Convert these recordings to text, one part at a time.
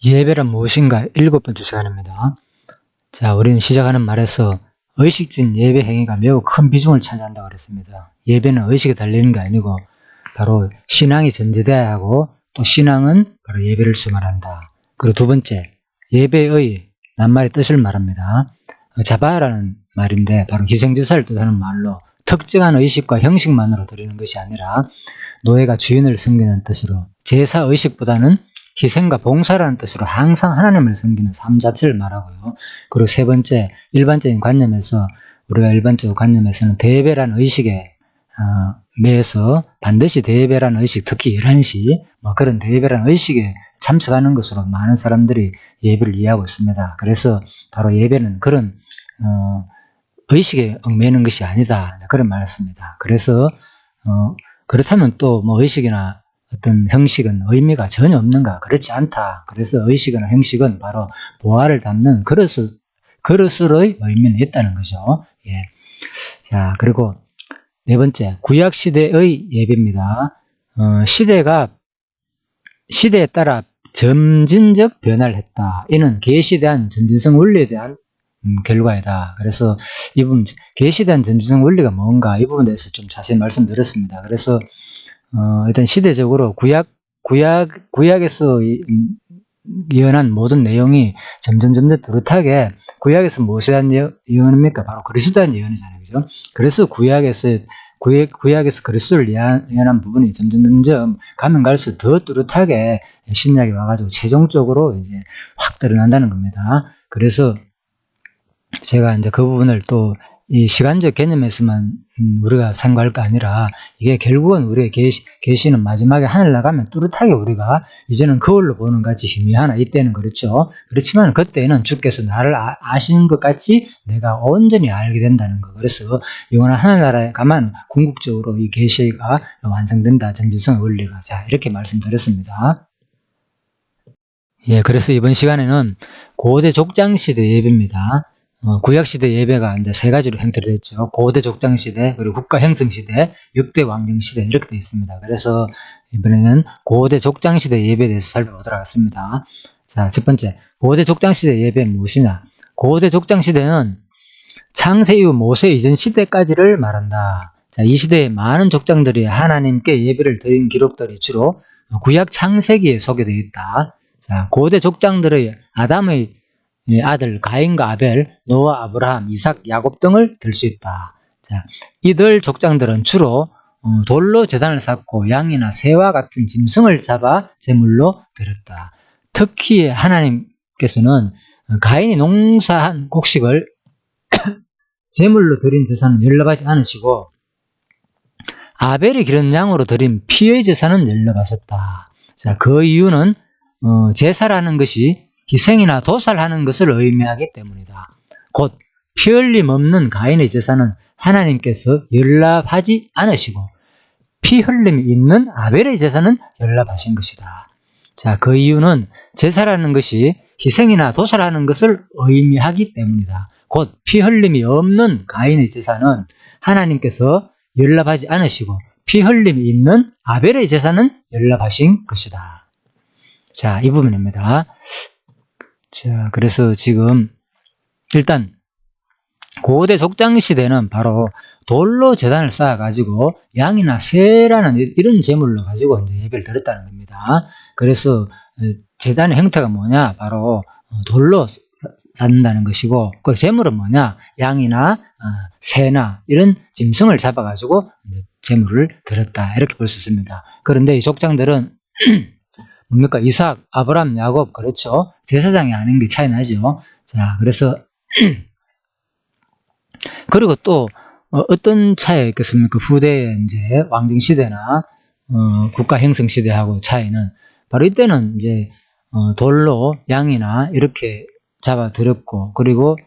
예배란 무엇인가? 7번째 시간입니다. 자, 우리는 시작하는 말에서 의식적인 예배 행위가 매우 큰 비중을 차지한다고 그랬습니다. 예배는 의식에 달리는 게 아니고 바로 신앙이 전제되어야 하고, 또 신앙은 바로 예배를 수말한다. 그리고 두 번째, 예배의 낱말의 뜻을 말합니다. 자바라는 말인데 바로 희생제사를 뜻하는 말로 특정한 의식과 형식만으로 드리는 것이 아니라 노예가 주인을 섬기는 뜻으로 제사 의식보다는 희생과 봉사라는 뜻으로 항상 하나님을 섬기는 삶 자체를 말하고요. 그리고 세 번째, 일반적인 관념에서 우리가 일반적 관념에서는 대예배라는 의식에 매여서 반드시 대예배라는 의식, 특히 11시 그런 대예배라는 의식에 참석하는 것으로 많은 사람들이 예배를 이해하고 있습니다. 그래서 바로 예배는 그런 의식에 얽매이는 것이 아니다, 그런 말이었습니다. 그래서 그렇다면 또 의식이나 어떤 형식은 의미가 전혀 없는가? 그렇지 않다. 그래서 의식이나 형식은 바로 보화를 담는 그릇으로의 의미는 있다는 거죠. 예. 자, 그리고 네 번째, 구약 시대의 예배입니다. 시대에 따라 점진적 변화를 했다. 이는 계시에 대한 점진성 원리에 대한 결과이다. 그래서 이 부분, 계시에 대한 점진성 원리가 뭔가, 이 부분에 대해서 좀 자세히 말씀드렸습니다. 그래서 일단 시대적으로 구약에서 예언한 모든 내용이 점점 뚜렷하게, 구약에서 무엇에 대한 예언입니까? 바로 그리스도에 대한 예언이잖아요. 그죠? 그래서 구약에서 그리스도를 예언한 부분이 점점 가면 갈수록 더 뚜렷하게 신약이 와가지고 최종적으로 이제 확 드러난다는 겁니다. 그래서 제가 이제 그 부분을 또 이 시간적 개념에서만 우리가 생각할 거 아니라, 이게 결국은 우리의 계시는 마지막에 하늘 나가면 뚜렷하게 우리가 이제는 거울로 보는 같이 희미하나, 이때는 그렇죠. 그렇지만 그때는 주께서 나를 아시는 것 같이 내가 온전히 알게 된다는 거. 그래서 영원한 하늘나라에 가면 궁극적으로 이 계시가 완성된다. 점진성의 원리가. 자, 이렇게 말씀드렸습니다. 예, 그래서 이번 시간에는 고대 족장시대 예배입니다. 구약시대 예배가 이제 세 가지로 형태로 됐죠. 고대 족장시대, 그리고 국가 형성시대, 역대 왕정시대, 이렇게 되어 있습니다. 그래서 이번에는 고대 족장시대 예배에 대해서 살펴보도록 하겠습니다. 자, 첫 번째, 고대 족장시대 예배는 무엇이냐? 고대 족장시대는 창세 이후 모세 이전 시대까지를 말한다. 자, 이 시대에 많은 족장들이 하나님께 예배를 드린 기록들이 주로 구약 창세기에 소개되어 있다. 자, 고대 족장들의 아담의 아들 가인과 아벨, 노아, 아브라함, 이삭, 야곱 등을 들 수 있다. 자, 이들 족장들은 주로 돌로 제단을 쌓고 양이나 새와 같은 짐승을 잡아 제물로 드렸다. 특히 하나님께서는 가인이 농사한 곡식을 제물로 드린 제사는 연락하지 않으시고, 아벨이 기른 양으로 드린 피의 제사는 연락하셨다. 자, 그 이유는 제사라는 것이 희생이나 도살하는 것을 의미하기 때문이다. 곧 피 흘림 없는 가인의 제사는 하나님께서 연락하지 않으시고, 피 흘림이 있는 아벨의 제사는 연락하신 것이다. 자, 그 이유는 제사라는 것이 희생이나 도살하는 것을 의미하기 때문이다. 곧 피 흘림이 없는 가인의 제사는 하나님께서 연락하지 않으시고, 피 흘림이 있는 아벨의 제사는 연락하신 것이다. 자, 이 부분입니다. 자, 그래서 지금 일단 고대 족장시대는 바로 돌로 제단을 쌓아가지고 양이나 새라는 이런 제물로 가지고 이제 예배를 드렸다는 겁니다. 그래서 제단의 형태가 뭐냐? 바로 돌로 쌓는다는 것이고, 그 제물은 뭐냐? 양이나 새나 이런 짐승을 잡아가지고 제물을 드렸다, 이렇게 볼 수 있습니다. 그런데 이 족장들은 뭡니까? 이삭, 아브람, 야곱, 그렇죠? 제사장이 아닌 게 차이 나죠. 자, 그래서 그리고 또 어떤 차이가 있겠습니까? 후대의 이제 왕정 시대나 국가 형성 시대하고 차이는, 바로 이때는 이제 돌로 양이나 이렇게 잡아 드렸고, 그리고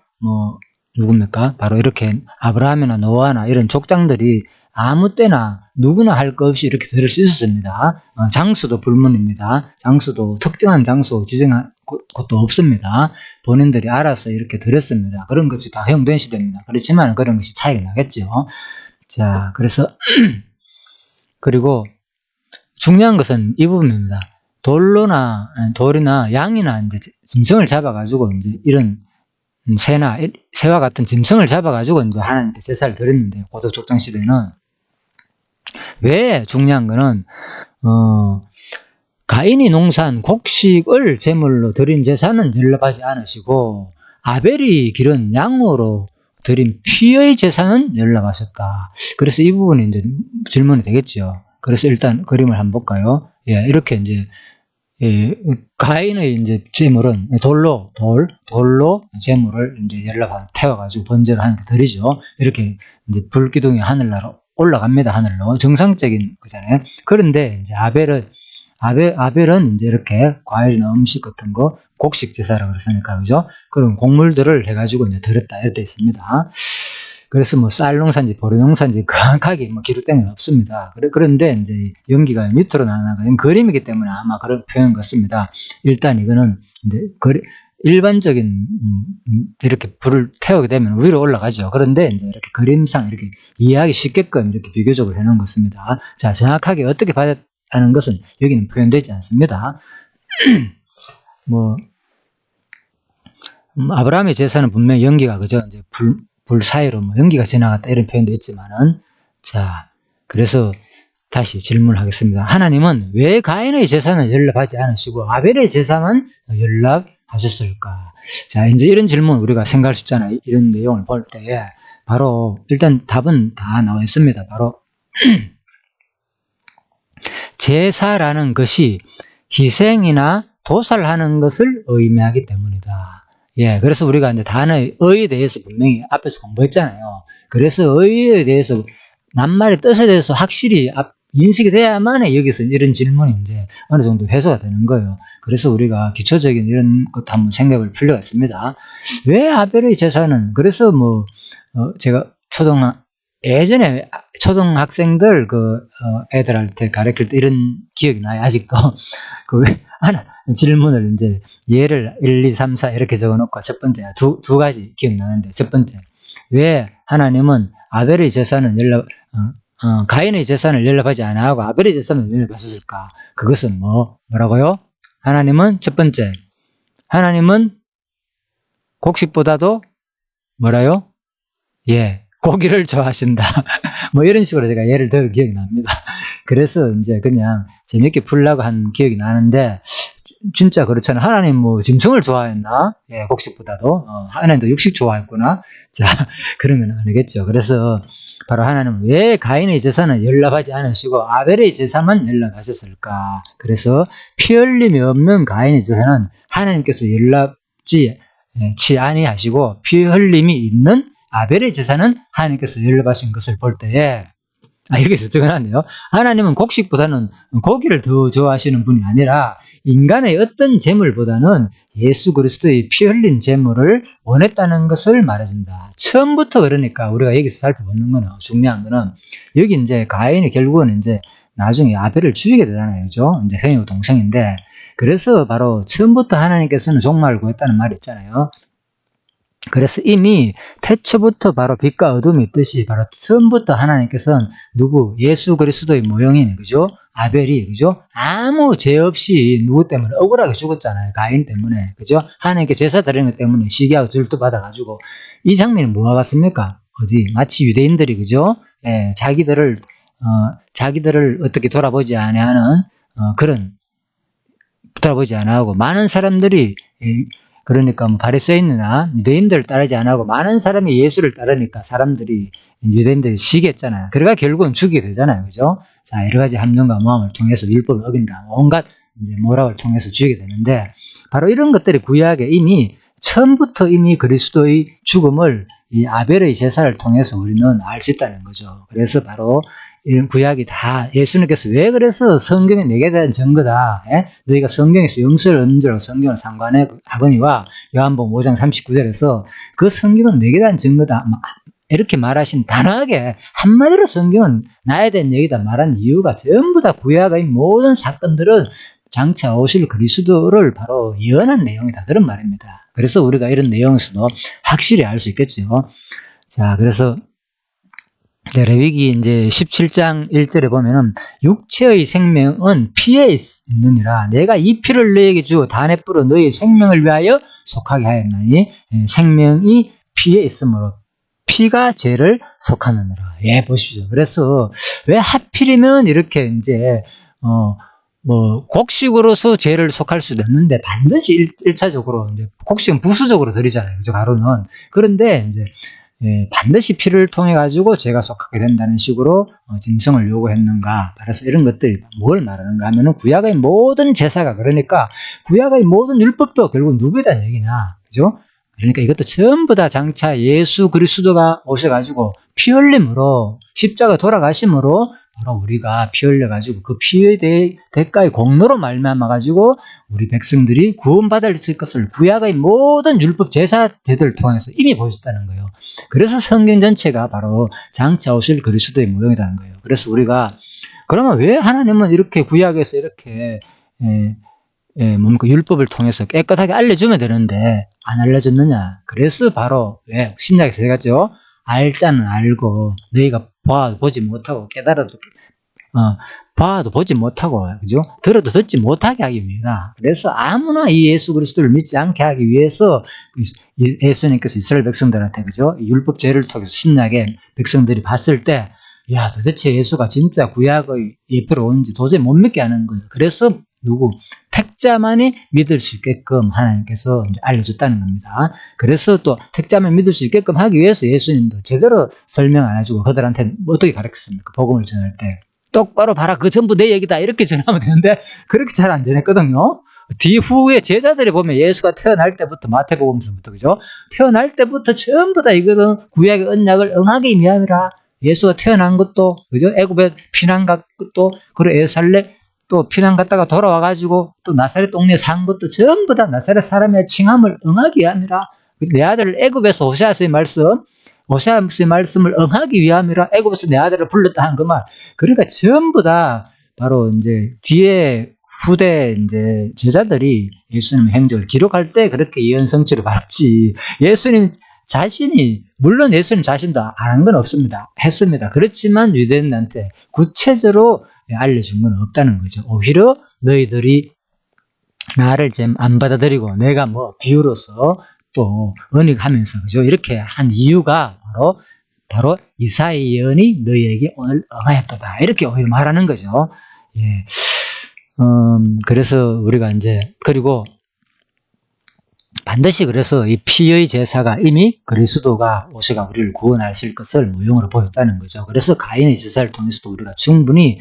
누굽니까? 바로 이렇게 아브라함이나 노아나 이런 족장들이 아무 때나 누구나 할 것 없이 이렇게 드릴 수 있었습니다. 장수도 불문입니다. 장수도 특정한 장수 지정한 곳도 없습니다. 본인들이 알아서 이렇게 드렸습니다. 그런 것이 다 허용된 시대입니다. 그렇지만 그런 것이 차이가 나겠죠. 자, 그래서 그리고 중요한 것은 이 부분입니다. 돌이나 양이나 이제 짐승을 잡아가지고 이제 이런 새와 같은 짐승을 잡아가지고 이제 하나님께 제사를 드렸는데 고대 족장 시대는 왜 중요한 거는 가인이 농사한 곡식을 제물로 드린 제사는 연락하지 않으시고 아벨이 기른 양으로 드린 피의 제사는 연락하셨다. 그래서 이 부분이 이제 질문이 되겠죠. 그래서 일단 그림을 한번 볼까요? 예, 이렇게 이제 가인의 이제 제물은 돌로 제물을 이제 태워가지고 번제를 하는 게 드리죠. 이렇게 이제 불기둥이 하늘나라 올라갑니다. 하늘로 정상적인 거잖아요. 그런데 이제 아벨은 이제 이렇게 과일이나 음식 같은 거 곡식 제사라고 그랬으니까 그죠? 그런 곡물들을 해가지고 이제 드렸다 이렇게 있습니다. 그래서 뭐 쌀 농사인지 보리 농사인지 정확하게 뭐 기록된 없습니다. 그런데 이제 연기가 밑으로 나가는 그림이기 때문에 아마 그런 표현 같습니다. 일단 이거는 이제 일반적인 이렇게 불을 태우게 되면 위로 올라가죠. 그런데 이제 이렇게 그림상 이렇게 이해하기 쉽게끔 이렇게 비교적으로 해놓은 것입니다. 자, 정확하게 어떻게 받았다는 것은 여기는 표현되지 않습니다. 뭐 아브라함의 제사는 분명히 연기가 그죠? 이제 불 사이로 뭐 연기가 지나갔다 이런 표현도 있지만은 자, 그래서 다시 질문을 하겠습니다. 하나님은 왜 가인의 제사는 연락하지 않으시고 아벨의 제사만 연락하셨을까? 자, 이제 이런 질문 우리가 생각할 수 있잖아요. 이런 내용을 볼 때에 바로 일단 답은 다 나와 있습니다. 바로 제사라는 것이 희생이나 도살하는 것을 의미하기 때문이다. 예, 그래서 우리가 이제 단어의 의에 대해서 분명히 앞에서 공부했잖아요. 그래서 의에 대해서 낱말의 뜻에 대해서 확실히 인식이 돼야만 여기서 이런 질문이 이제 어느 정도 해소가 되는 거예요. 그래서 우리가 기초적인 이런 것도 한번 생각을 필요가 있습니다. 왜 아벨의 제사는 그래서 뭐 제가 예전에 초등학생들 애들한테 가르칠 때 이런 기억이 나요. 아직도 하나 질문을 이제 예를 1, 2, 3, 4 이렇게 적어놓고 첫 번째 두 가지 기억나는데 첫 번째 왜 하나님은 아벨의 제사는 가인의 제사를 연락하지 않아하고 아벨의 제사는 연락했을까? 그것은 뭐라고요? 하나님은 첫 번째 하나님은 곡식보다도 뭐라요? 예, 고기를 좋아하신다. 뭐 이런 식으로 제가 예를 들어 기억이 납니다. 그래서 이제 그냥 재밌게 풀려고 한 기억이 나는데 진짜 그렇잖아요. 하나님 뭐 짐승을 좋아했나? 예, 곡식보다도 하나님도 육식 좋아했구나. 자, 그런 건 아니겠죠. 그래서 바로 하나님은 왜 가인의 제사는 연락하지 않으시고 아벨의 제사만 연락하셨을까? 그래서 피 흘림이 없는 가인의 제사는 하나님께서 연락지 아니하시고 피 흘림이 있는 아벨의 제사는 하나님께서 연락하신 것을 볼 때에 여기서 적어놨네요. 하나님은 곡식보다는 고기를 더 좋아하시는 분이 아니라 인간의 어떤 제물보다는 예수 그리스도의 피 흘린 제물을 원했다는 것을 말해준다. 처음부터 그러니까 우리가 여기서 살펴보는 거는 중요한 거는 여기 이제 가인이 결국은 이제 나중에 아벨을 죽이게 되잖아요. 그죠? 이제 형이고 동생인데 그래서 바로 처음부터 하나님께서는 종말을 구했다는 말이 있잖아요. 그래서 이미 태초부터 바로 빛과 어둠이 있듯이 바로 처음부터 하나님께서는 예수 그리스도의 모형인 그죠? 아벨이 그죠? 아무 죄 없이 누구 때문에 억울하게 죽었잖아요. 가인 때문에 그죠? 하나님께 제사 드리는 것 때문에 시기하고 질투 받아가지고 이 장면이 뭐가 같습니까? 마치 유대인들이 그죠? 예, 자기들을 어떻게 돌아보지 않아하는 그런 돌아보지 않아하고 많은 사람들이 그러니까 바리새인이나 유대인들을 따르지 않고 많은 사람이 예수를 따르니까 유대인들이 시기했잖아요. 그러니까 결국은 죽이게 되잖아요. 그죠? 자, 여러 가지 함정과 모함을 통해서 율법을 어긴다. 온갖 이제 모락을 통해서 죽이게 되는데 바로 이런 것들이 구약에 처음부터 이미 그리스도의 죽음을 이 아벨의 제사를 통해서 우리는 알 수 있다는 거죠. 그래서 바로 이런 구약이 다 예수님께서 왜 그래서 성경에 내게 대한 증거다. 너희가 성경에서 영설을 얻는 줄 성경을 상관하거니와 요한복음 5장 39절에서 그 성경은 내게 대한 증거다. 이렇게 말하신 단호하게 한마디로 성경은 나에 대한 얘기다 말한 이유가 전부 다 구약의 모든 사건들은 장차 오실 그리스도를 바로 예언한 내용이다. 그런 말입니다. 그래서 우리가 이런 내용에서도 확실히 알 수 있겠죠. 자, 그래서 레위기 이제 17장 1절에 보면은 육체의 생명은 피에 있느니라. 내가 이 피를 너에게 주어 단에 뿌려 너의 생명을 위하여 속하게 하였나니 생명이 피에 있으므로 피가 죄를 속하느니라. 예, 보십시오. 그래서 왜 하필이면 이렇게 이제 뭐 곡식으로서 죄를 속할 수도 있는데 반드시 1차적으로 이제 곡식은 부수적으로 드리잖아요. 그죠? 가루는. 그런데 이제 반드시 피를 통해 가지고 죄가 속하게 된다는 식으로 짐승을 요구했는가. 따라서 이런 것들이 뭘 말하는가 하면은 구약의 모든 제사가 그러니까 구약의 모든 율법도 결국 누구에 대한 얘기냐. 그죠? 그러니까 이것도 전부 다 장차 예수 그리스도가 오셔가지고 피 흘림으로 십자가 돌아가심으로 바로 우리가 피 흘려가지고 그 피의 대가의 공로로 말미암아가지고 우리 백성들이 구원받을 것을 구약의 모든 율법 제사제들을 통해서 이미 보셨다는 거예요. 그래서 성경 전체가 바로 장차 오실 그리스도의 모형이라는 거예요. 그래서 우리가 그러면 왜 하나님은 이렇게 구약에서 이렇게 뭡니까 율법을 통해서 깨끗하게 알려주면 되는데 안 알려줬느냐? 그래서 바로 왜 신약에서 해가죠. 알자는 알고 너희가 보지 못하고 깨달아도 봐도 보지 못하고 그죠? 들어도 듣지 못하게 하기 위해서 그래서 아무나 이 예수 그리스도를 믿지 않게 하기 위해서 예수님께서 이스라엘 백성들한테 그죠? 율법 제를 통해서 신약의 백성들이 봤을 때 야, 도대체 예수가 진짜 구약의 예표로 오는지 도저히 못 믿게 하는 거예요. 그래서 택자만이 믿을 수 있게끔 하나님께서 이제 알려줬다는 겁니다. 그래서 또 택자만 믿을 수 있게끔 하기 위해서 예수님도 제대로 설명 안 해주고 그들한테 어떻게 가르쳤습니까? 복음을 전할 때. 똑바로 봐라. 그거 전부 내 얘기다. 이렇게 전하면 되는데 그렇게 잘 안 전했거든요. 뒤후에 제자들이 보면 예수가 태어날 때부터 마태복음서부터 그죠? 태어날 때부터 전부 다 이거는 구약의 언약을 응하게 의미하느라 예수가 태어난 것도 그죠? 애굽에 피난 간 것도 그리고 예루살렘 또 피난 갔다가 돌아와가지고 또 나사렛 동네에 산 것도 전부 다 나사렛 사람의 칭함을 응하기 위함이라. 내 아들을 애굽에서 호세아서의 말씀을 응하기 위함이라 애굽에서 내 아들을 불렀다 한 그 말. 그러니까 전부 다 바로 이제 뒤에 후대 이제 제자들이 예수님 행적을 기록할 때 그렇게 예언 성취를 받지. 예수님 자신이 물론 예수님 자신도 안 한 건 없습니다. 했습니다. 그렇지만 유대인한테 구체적으로 알려준 건 없다는 거죠. 오히려 너희들이 나를 안 받아들이고 내가 뭐 비유로서 또 언익하면서 그죠? 이렇게 한 이유가 바로 이사야 예언이 너희에게 오늘 응하였도다. 이렇게 오히려 말하는 거죠. 예. 그래서 우리가 이제 그리고 반드시 그래서 이 피의 제사가 이미 그리스도가 오셔가 우리를 구원하실 것을 모형으로 보였다는 거죠. 그래서 가인의 제사를 통해서도 우리가 충분히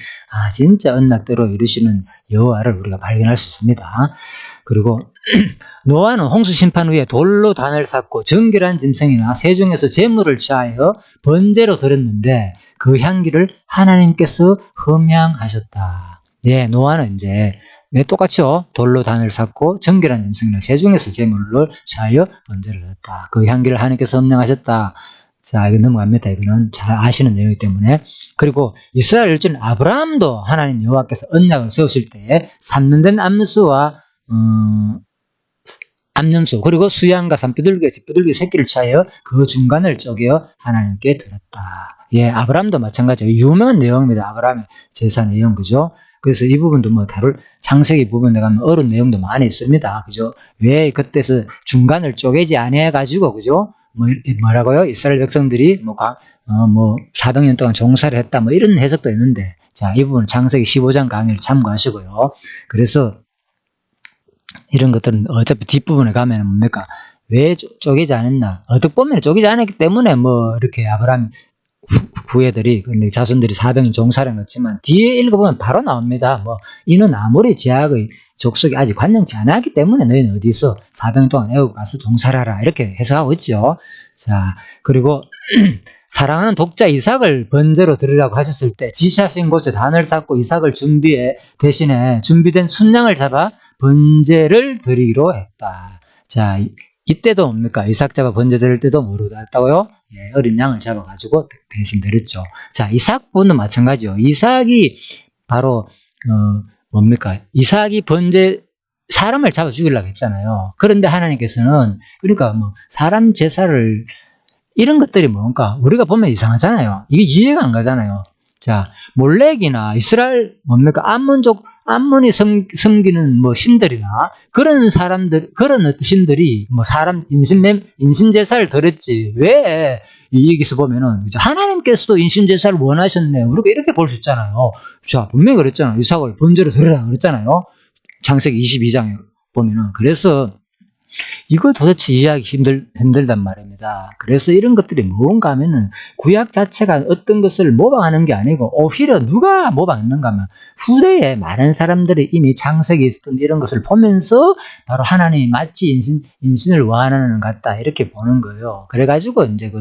진짜 언약대로 이루시는 여호와를 우리가 발견할 수 있습니다. 그리고 노아는 홍수 심판 후에 돌로 단을 쌓고 정결한 짐승이나 새 중에서 제물을 취하여 번제로 드렸는데 그 향기를 하나님께서 흠양하셨다. 예, 노아는 이제 똑같이요. 돌로 단을 쌓고 정결한 짐승이나 새 중에서 제물을 취하여 번제를 드렸다. 그 향기를 하나님께서 흠양하셨다. 자, 이거 넘어갑니다. 이거는 잘 아시는 내용이기 때문에. 그리고 이스라엘 일진 아브라함도 하나님 여호와께서 언약을 세우실 때에 삼년된 암수와 암염소 그리고 수양과 산비둘기 집비둘기 새끼를 취하여 그 중간을 쪼개어 하나님께 드렸다. 예, 아브라함도 마찬가지예요. 유명한 내용입니다. 아브라함의 제사 내용 그죠? 그래서 이 부분도 뭐 다룰 창세기 부분에 가면 어려운 내용도 많이 있습니다. 그죠? 왜 그때서 중간을 쪼개지 않아 가지고 그죠? 뭐라고요? 이스라엘 백성들이 뭐 400년 동안 종사를 했다. 뭐 이런 해석도 있는데 자, 이 부분 창세기 15장 강의를 참고하시고요. 그래서 이런 것들은 어차피 뒷부분에 가면 뭡니까? 왜 쪼개지 않았나? 어떻게 보면 쪼개지 않았기 때문에 뭐 이렇게 아브라함 후예들이 자손들이 400년 종사를 했지만 뒤에 읽어보면 바로 나옵니다. 뭐 이는 아무리 제약의 족속이 아직 관영치 않았기 때문에 너희는 어디서 400년 동안 애국 가서 종사를 하라 이렇게 해석하고 있죠. 자 그리고 사랑하는 독자 이삭을 번제로 드리라고 하셨을 때 지시하신 곳에 단을 쌓고 이삭을 대신에 준비된 순양을 잡아 번제를 드리기로 했다. 자, 이때도 뭡니까? 이삭 잡아 번제 드릴 때도 뭐로 했다고요? 예, 어린 양을 잡아가지고 대신 드렸죠. 자, 이삭분도 마찬가지요. 이삭이 바로 뭡니까? 이삭이 사람을 잡아 죽이려고 했잖아요. 그런데 하나님께서는 그러니까 뭐 사람 제사를 이런 것들이 뭔가 우리가 보면 이상하잖아요. 이게 이해가 안 가잖아요. 자, 몰렉이나 이스라엘 뭡니까? 암몬이 섬기는 뭐 신들이나 그런 사람들, 그런 어떤 신들이 뭐 사람 인신제사를 드렸지. 왜 여기서 보면은 하나님께서도 인신제사를 원하셨네. 우리가 이렇게 볼 수 있잖아요. 자, 분명히 그랬잖아요. 이삭을 번제로 드리라 그랬잖아요. 창세기 22장에 보면은. 그래서 이거 도대체 이해하기 힘들단 말입니다. 그래서 이런 것들이 뭔가 하면은 구약 자체가 어떤 것을 모방하는 게 아니고 오히려 누가 모방했는가 하면 후대에 많은 사람들이 이미 창세기에 있었던 이런 것을 보면서 바로 하나님이 마치 인신을 원하는 것 같다 이렇게 보는 거예요. 그래가지고 이제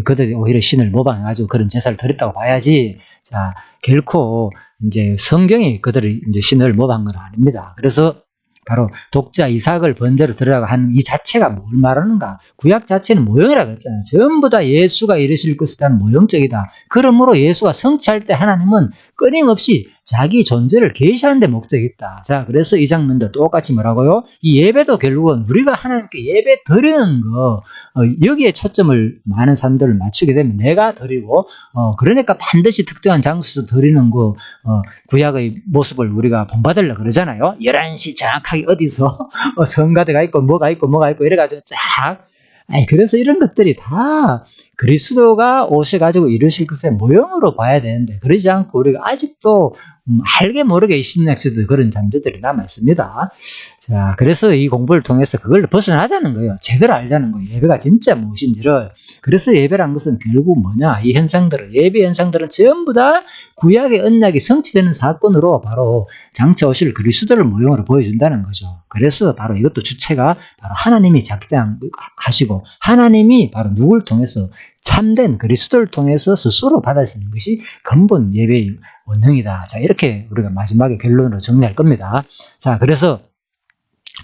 그들이 오히려 신을 모방해가지고 그런 제사를 드렸다고 봐야지. 자, 결코 이제 성경이 그들이 이제 신을 모방한 건 아닙니다. 그래서 바로 독자 이삭을 번제로 드리라고 하는 이 자체가 뭘 말하는가? 구약 자체는 모형이라고 했잖아요. 전부 다 예수가 이루실 것이라는 모형적이다. 그러므로 예수가 성취할 때 하나님은 끊임없이 자기 존재를 계시하는 데 목적이 있다. 자, 그래서 이 장면도 똑같이 뭐라고요? 이 예배도 결국은 우리가 하나님께 예배 드리는 거, 여기에 초점을 많은 사람들을 맞추게 되면 내가 드리고, 그러니까 반드시 특정한 장소에서 드리는 거, 구약의 모습을 우리가 본받으려고 그러잖아요. 11시 정확하게 어디서 성가대가 있고 뭐가 있고 이래가지고 쫙. 그래서 이런 것들이 다 그리스도가 오셔가지고 이루실 것의 모형으로 봐야 되는데 그러지 않고 우리가 아직도 알게 모르게 이 신약시도 그런 잠재들이 남아있습니다. 자, 그래서 이 공부를 통해서 그걸 벗어나자는 거예요. 제대로 알자는 거예요. 예배가 진짜 무엇인지를. 그래서 예배란 것은 결국 뭐냐? 이 현상들은, 예배 현상들은 전부 다 구약의 언약이 성취되는 사건으로 바로 장차 오실 그리스도를 모형으로 보여준다는 거죠. 그래서 바로 이것도 주체가 바로 하나님이 작정하시고 하나님이 바로 누굴 통해서 참된 그리스도를 통해서 스스로 받아시는 것이 근본 예배의 원형이다. 자, 이렇게 우리가 마지막에 결론으로 정리할 겁니다. 자, 그래서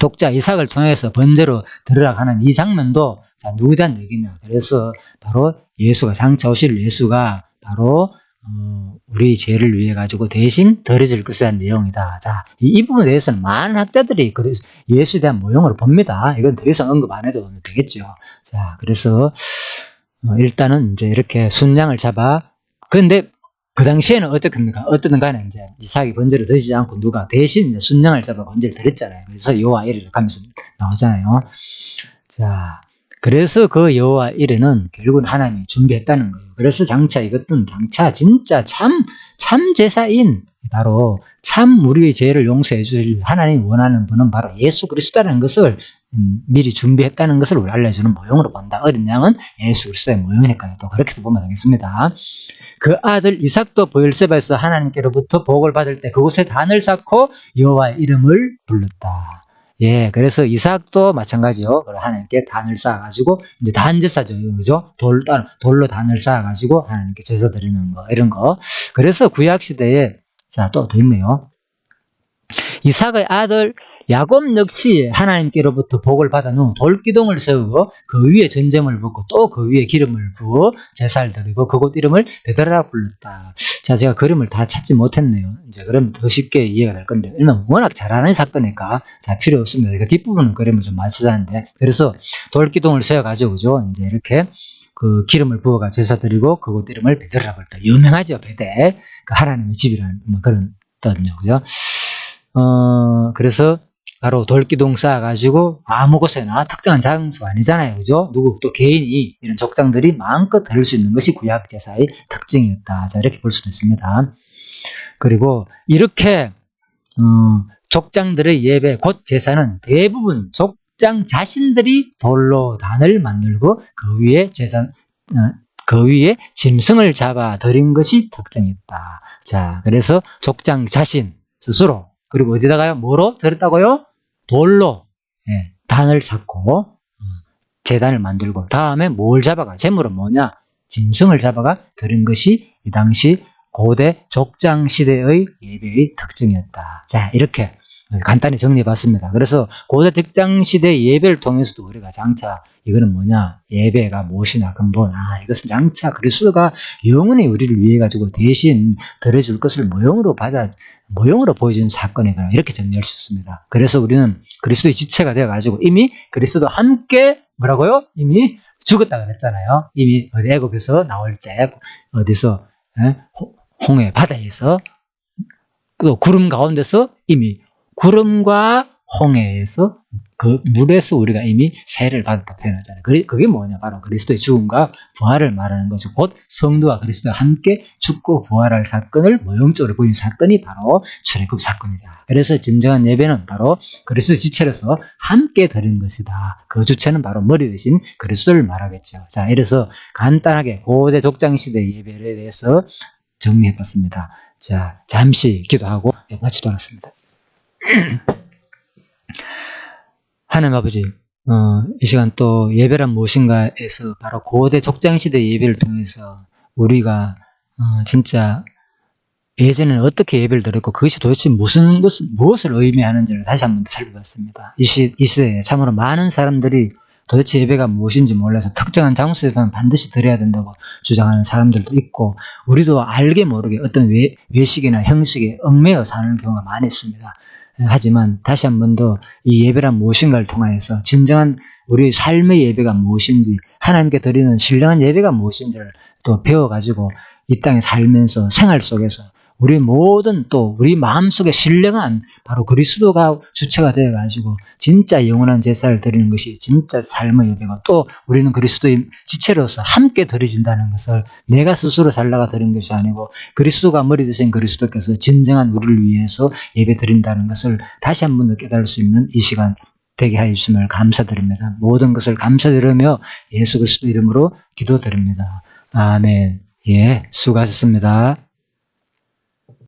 독자 이삭을 통해서 번제로 드리라고 하는 이 장면도 자, 누구에 대한 얘기냐? 그래서 바로 예수가 장차 오실 예수가 바로 우리 죄를 위해 가지고 대신 드려질 것에 대한 내용이다. 자, 이 부분에 대해서는 많은 학자들이 예수에 대한 모형으로 봅니다. 이건 더 이상 언급 안 해도 되겠죠. 자, 그래서 일단은 이제 이렇게 순양을 잡아. 근데 그 당시에는 어떻든 간에 이제 이삭이 번제를 드리지 않고 누가 대신 순양을 잡아 번제를 드렸잖아요. 그래서 여호와 이레를 가면서 나오잖아요. 자, 그래서 그 여호와 이레는 결국은 하나님이 준비했다는 거예요. 그래서 장차 이것은 장차 진짜 참 제사인 바로 참 우리의 죄를 용서해 주실 하나님이 원하는 분은 바로 예수 그리스도라는 것을 미리 준비했다는 것을 우리 알려주는 모형으로 본다. 어린 양은 예수 그리스도의 모형이니까요. 또 그렇게도 보면 되겠습니다. 그 아들 이삭도 브엘세바에서 하나님께로부터 복을 받을 때 그곳에 단을 쌓고 여호와의 이름을 불렀다. 예, 그래서 이삭도 마찬가지요. 하나님께 단을 쌓아가지고 이제 단제사죠, 그죠? 돌로 단을 쌓아가지고 하나님께 제사 드리는 거 이런 거. 그래서 구약 시대에 자, 또 더 있네요. 이삭의 아들 야곱 역시 하나님께로부터 복을 받은 후 돌기둥을 세우고 그 위에 전점을 붓고 또 그 위에 기름을 부어 제사를 드리고 그곳 이름을 베델이라 불렀다. 자, 제가 그림을 다 찾지 못했네요. 이제 그러면 더 쉽게 이해가 될 건데, 왜냐면 워낙 잘 아는 사건이니까 자, 필요 없습니다. 그러니까 뒷부분은 그림을 좀 많이 찾았는데, 그래서 돌기둥을 세워가지고, 그죠? 이제 이렇게 그 기름을 부어가 제사 드리고 그곳 이름을 베델이라 불렀다. 유명하죠, 베델. 그 하나님의 집이라는 뭐 그런 뜻이요, 그죠? 그래서 바로 돌기둥 쌓아가지고 아무 곳에나 특정한 장소가 아니잖아요. 그죠? 누구 또 개인이 이런 족장들이 마음껏 드릴 수 있는 것이 구약 제사의 특징이었다. 자, 이렇게 볼 수도 있습니다. 그리고 이렇게 족장들의 예배 곧 제사는 대부분 족장 자신들이 돌로 단을 만들고 그 위에 짐승을 잡아 드린 것이 특징이었다. 자, 그래서 족장 자신 스스로 그리고 어디다가요? 뭐로 드렸다고요? 돌로 단을 쌓고 제단을 만들고 다음에 뭘 잡아가? 제물은 뭐냐? 짐승을 잡아가 드린 것이 이 당시 고대 족장 시대의 예배의 특징이었다. 자, 이렇게 간단히 정리해봤습니다. 그래서 고대 족장 시대의 예배를 통해서도 우리가 장차 이거는 뭐냐? 예배가 무엇이냐? 근본 이것은 장차 그리스도가 영원히 우리를 위해 가지고 대신 드려줄 것을 모형으로 보여주는 사건이다. 이렇게 정리할 수 있습니다. 그래서 우리는 그리스도의 지체가 되어가지고 이미 그리스도와 함께 뭐라고요? 이미 죽었다 그랬잖아요. 이미 애굽에서 나올 때 어디서 홍해 바다에서 또 구름 가운데서 이미 구름과 홍해에서 그 물에서 우리가 이미 세를 받았다 표현하잖아요. 그게 뭐냐? 바로 그리스도의 죽음과 부활을 말하는 거죠. 곧 성도와 그리스도와 함께 죽고 부활할 사건을 모형적으로 보이는 사건이 바로 출애굽 사건이다. 그래서 진정한 예배는 바로 그리스도 지체로서 함께 드리는 것이다. 그 주체는 바로 머리 대신 그리스도를 말하겠죠. 자, 이래서 간단하게 고대 족장 시대 예배에 대해서 정리해봤습니다. 자, 잠시 기도하고 마치도록 하겠습니다. 하나님 아버지, 이 시간 또 예배란 무엇인가에서 바로 고대 족장시대 예배를 통해서 우리가 진짜 예전에는 어떻게 예배를 드렸고 그것이 도대체 무엇을 의미하는지를 다시 한번 살펴봤습니다. 이 시대에 참으로 많은 사람들이 도대체 예배가 무엇인지 몰라서 특정한 장소에서는 반드시 드려야 된다고 주장하는 사람들도 있고 우리도 알게 모르게 어떤 외식이나 형식에 얽매여 사는 경우가 많이 있습니다. 하지만 다시 한 번 더 이 예배란 무엇인가를 통하여서 진정한 우리 삶의 예배가 무엇인지 하나님께 드리는 신령한 예배가 무엇인지를 또 배워가지고 이 땅에 살면서 생활 속에서 우리 모든 또 우리 마음속에 신령한 바로 그리스도가 주체가 되어가지고 진짜 영원한 제사를 드리는 것이 진짜 삶의 예배고 또 우리는 그리스도의 지체로서 함께 드려진다는 것을 내가 스스로 살다가 드린 것이 아니고 그리스도가 머리 되신 그리스도께서 진정한 우리를 위해서 예배 드린다는 것을 다시 한 번 더 깨달을 수 있는 이 시간 되게 하여 주심을 감사드립니다. 모든 것을 감사드리며 예수 그리스도 이름으로 기도드립니다. 아멘. 예, 수고하셨습니다.